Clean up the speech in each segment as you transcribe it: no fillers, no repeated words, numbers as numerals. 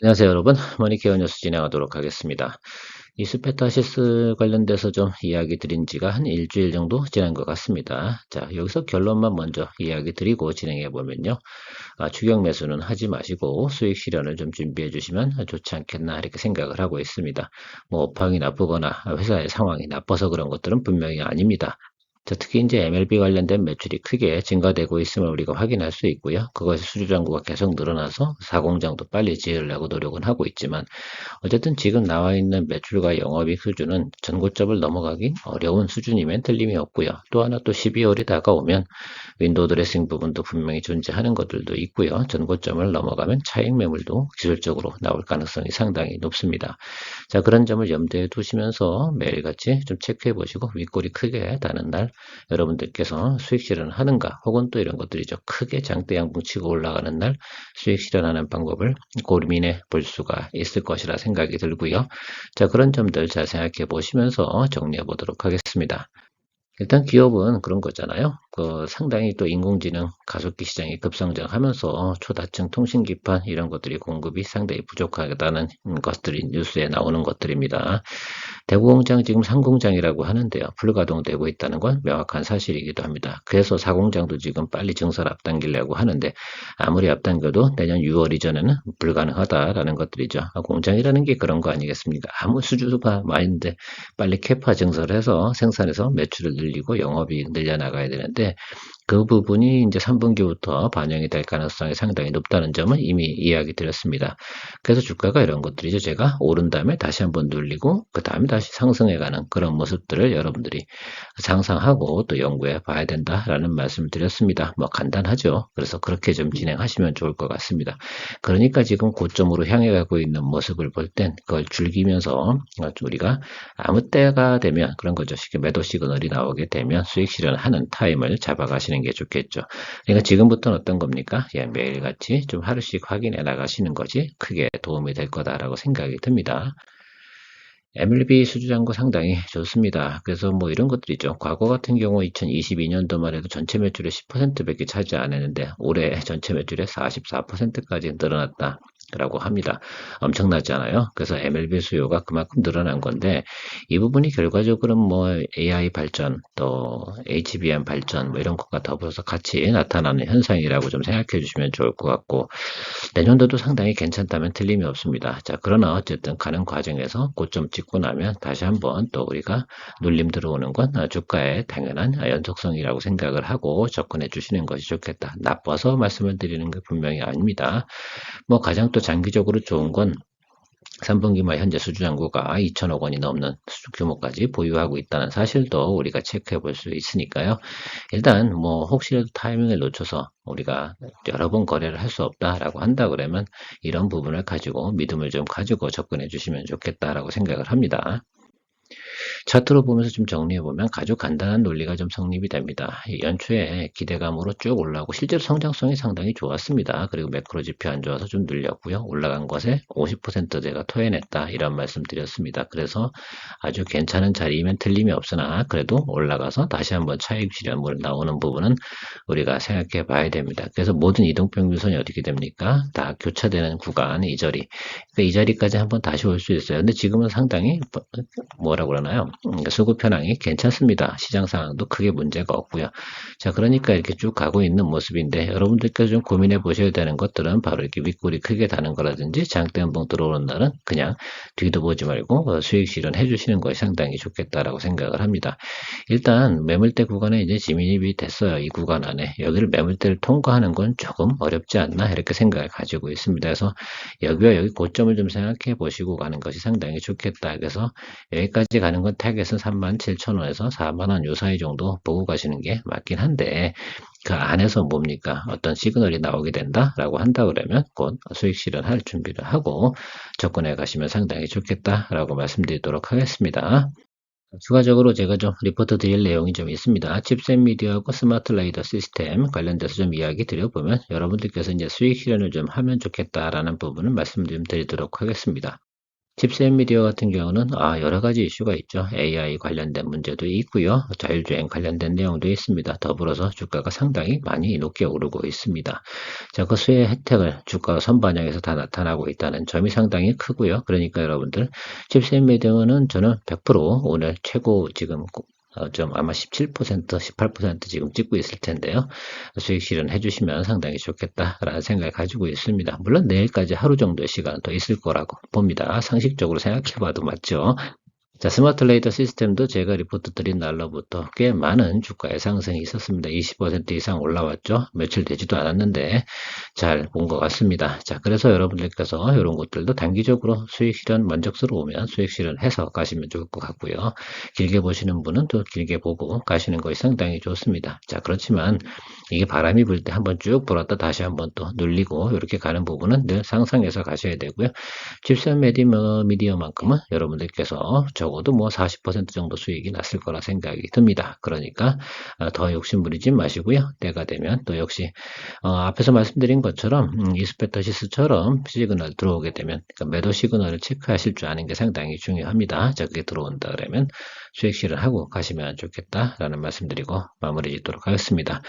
안녕하세요, 여러분. 머니케어 뉴스 진행하도록 하겠습니다. 이스페타시스 관련돼서 좀 이야기 드린 지가 한 일주일 정도 지난 것 같습니다. 자, 여기서 결론만 먼저 이야기 드리고 진행해 보면요. 추격 매수는 하지 마시고 수익 실현을 좀 준비해 주시면 좋지 않겠나 이렇게 생각을 하고 있습니다. 뭐 업황이 나쁘거나 회사의 상황이 나빠서 그런 것들은 분명히 아닙니다. 자, 특히 이제 MLB 관련된 매출이 크게 증가되고 있음을 우리가 확인할 수 있고요. 그것이 수주잔고가 계속 늘어나서 사공장도 빨리 지으려고 노력은 하고 있지만 어쨌든 지금 나와 있는 매출과 영업이익 수준은 전고점을 넘어가기 어려운 수준이면 틀림이 없고요. 또 하나 또 12월이 다가오면 윈도우 드레싱 부분도 분명히 존재하는 것들도 있고요. 전고점을 넘어가면 차익 매물도 기술적으로 나올 가능성이 상당히 높습니다. 자, 그런 점을 염두에 두시면서 매일같이 좀 체크해 보시고 윗골이 크게 다는 날 여러분들께서 수익 실현하는가 혹은 또 이런 것들이죠. 크게 장대 양봉 치고 올라가는 날 수익 실현하는 방법을 고민해 볼 수가 있을 것이라 생각이 들고요. 자, 그런 점들 잘 생각해 보시면서 정리해 보도록 하겠습니다. 일단 기업은 그런 거잖아요. 상당히 또 인공지능 가속기 시장이 급성장하면서 초다층 통신기판 이런 것들이 공급이 상당히 부족하다는 것들이 뉴스에 나오는 것들입니다. 대구공장 지금 상공장이라고 하는데요. 불가동되고 있다는 건 명확한 사실이기도 합니다. 그래서 사공장도 지금 빨리 증설 앞당기려고 하는데 아무리 앞당겨도 내년 6월 이전에는 불가능하다라는 것들이죠. 공장이라는 게 그런 거 아니겠습니까? 아무 수주가 많은데 빨리 캐파 증설해서 생산해서 매출을 늘리고 영업이익 늘려나가야 되는데 그 부분이 이제 3분기부터 반영이 될 가능성이 상당히 높다는 점은 이미 이야기 드렸습니다. 그래서 주가가 이런 것들이죠. 제가 오른 다음에 다시 한번 눌리고 그 다음에 다시 상승해가는 그런 모습들을 여러분들이 상상하고 또 연구해 봐야 된다라는 말씀을 드렸습니다. 뭐 간단하죠. 그래서 그렇게 좀 진행하시면 좋을 것 같습니다. 그러니까 지금 고점으로 향해 가고 있는 모습을 볼 땐 그걸 즐기면서 우리가 아무 때가 되면 그런 거죠. 매도 시그널이 나오게 되면 수익 실현하는 타임을 잡아가시는 게 좋겠죠. 그러니까 지금부터는 어떤 겁니까? 예, 매일같이 좀 하루씩 확인해 나가시는 것이 크게 도움이 될 거다라고 생각이 듭니다. MLB 수주잔고 상당히 좋습니다. 그래서 뭐 이런 것들이죠. 과거 같은 경우 2022년도만 해도 전체 매출의 10%밖에 차지 안 했는데 올해 전체 매출의 44%까지 늘어났다. 라고 합니다. 엄청나잖아요. 그래서 MLB 수요가 그만큼 늘어난 건데 이 부분이 결과적으로는 뭐 AI 발전 또 HBM 발전 뭐 이런 것과 더불어서 같이 나타나는 현상이라고 좀 생각해 주시면 좋을 것 같고 내년도도 상당히 괜찮다면 틀림이 없습니다. 자, 그러나 어쨌든 가는 과정에서 고점 찍고 나면 다시 한번 또 우리가 눌림 들어오는 건 주가의 당연한 연속성이라고 생각을 하고 접근해 주시는 것이 좋겠다. 나빠서 말씀을 드리는 게 분명히 아닙니다. 뭐 가장 또 장기적으로 좋은 건 3분기 말 현재 수주잔고가 2천억 원이 넘는 수주 규모까지 보유하고 있다는 사실도 우리가 체크해 볼 수 있으니까요. 일단 뭐 혹시라도 타이밍을 놓쳐서 우리가 여러 번 거래를 할 수 없다라고 한다 그러면 이런 부분을 가지고 믿음을 좀 가지고 접근해 주시면 좋겠다라고 생각을 합니다. 차트로 보면서 좀 정리해보면 아주 간단한 논리가 좀 성립이 됩니다. 연초에 기대감으로 쭉 올라오고 실제로 성장성이 상당히 좋았습니다. 그리고 매크로 지표 안 좋아서 좀 늘렸고요. 올라간 것에 50%대가 토해냈다 이런 말씀 드렸습니다. 그래서 아주 괜찮은 자리이면 틀림이 없으나 그래도 올라가서 다시 한번 차익 실현물 나오는 부분은 우리가 생각해 봐야 됩니다. 그래서 모든 이동평균선이 어떻게 됩니까? 다 교차되는 구간 이 자리. 그러니까 이 자리까지 한번 다시 올 수 있어요. 근데 지금은 상당히 뭐라고 그러나요? 수급 현황이 괜찮습니다. 시장 상황도 크게 문제가 없고요. 자, 그러니까 이렇게 쭉 가고 있는 모습인데 여러분들께서 좀 고민해 보셔야 되는 것들은 바로 이렇게 윗골이 크게 다는 거라든지 장대 한봉 들어오는 날은 그냥 뒤도 보지 말고 수익 실현해 주시는 것이 상당히 좋겠다라고 생각을 합니다. 일단 매물대 구간에 이제 진입이 됐어요. 이 구간 안에 여기를 매물대를 통과하는 건 조금 어렵지 않나 이렇게 생각을 가지고 있습니다. 그래서 여기와 여기 고점을 좀 생각해 보시고 가는 것이 상당히 좋겠다. 그래서 여기까지 가는 건 타겟은 37,000원에서 4만원 요 사이 정도 보고 가시는 게 맞긴 한데 그 안에서 뭡니까? 어떤 시그널이 나오게 된다라고 한다 그러면 곧 수익 실현할 준비를 하고 접근해 가시면 상당히 좋겠다라고 말씀드리도록 하겠습니다. 추가적으로 제가 좀 리포트 드릴 내용이 좀 있습니다. 칩셋 미디어하고 스마트 라이더 시스템 관련돼서 좀 이야기 드려보면 여러분들께서 이제 수익 실현을 좀 하면 좋겠다라는 부분을 말씀 좀 드리도록 하겠습니다. 칩셋 미디어 같은 경우는 여러 가지 이슈가 있죠. AI 관련된 문제도 있고요. 자율주행 관련된 내용도 있습니다. 더불어서 주가가 상당히 많이 높게 오르고 있습니다. 자, 그 수혜 혜택을 주가 선반영에서 다 나타나고 있다는 점이 상당히 크고요. 그러니까 여러분들 칩셋 미디어는 저는 100% 오늘 최고 지금 좀 아마 17%, 18% 지금 찍고 있을 텐데요. 수익 실현해 주시면 상당히 좋겠다라는 생각을 가지고 있습니다. 물론 내일까지 하루 정도의 시간 더 있을 거라고 봅니다. 상식적으로 생각해 봐도 맞죠. 자, 스마트 레이더 시스템도 제가 리포트 드린 날로부터 꽤 많은 주가의 상승이 있었습니다. 20% 이상 올라왔죠. 며칠 되지도 않았는데 잘 본 것 같습니다. 자, 그래서 여러분들께서 이런 것들도 단기적으로 수익 실현 만족스러우면 수익 실현해서 가시면 좋을 것 같고요. 길게 보시는 분은 또 길게 보고 가시는 것이 상당히 좋습니다. 자, 그렇지만 이게 바람이 불 때 한번 쭉 돌았다 다시 한번 또 눌리고 이렇게 가는 부분은 늘 상상해서 가셔야 되고요. 칩셋 미디어만큼은 여러분들께서 적어도 뭐 40% 정도 수익이 났을 거라 생각이 듭니다. 그러니까 더 욕심부리지 마시고요. 때가 되면 또 역시 앞에서 말씀드린 것처럼 이스페터시스처럼 시그널 들어오게 되면 그러니까 매도 시그널을 체크하실 줄 아는 게 상당히 중요합니다. 자, 그게 들어온다 그러면 수익 실현하고 가시면 좋겠다라는 말씀드리고 마무리 짓도록 하겠습니다.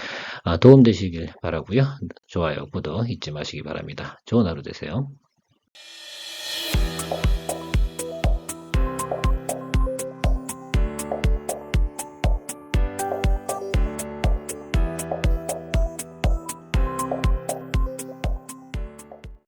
도움 되시길 바라고요. 좋아요, 구독 잊지 마시기 바랍니다. 좋은 하루 되세요.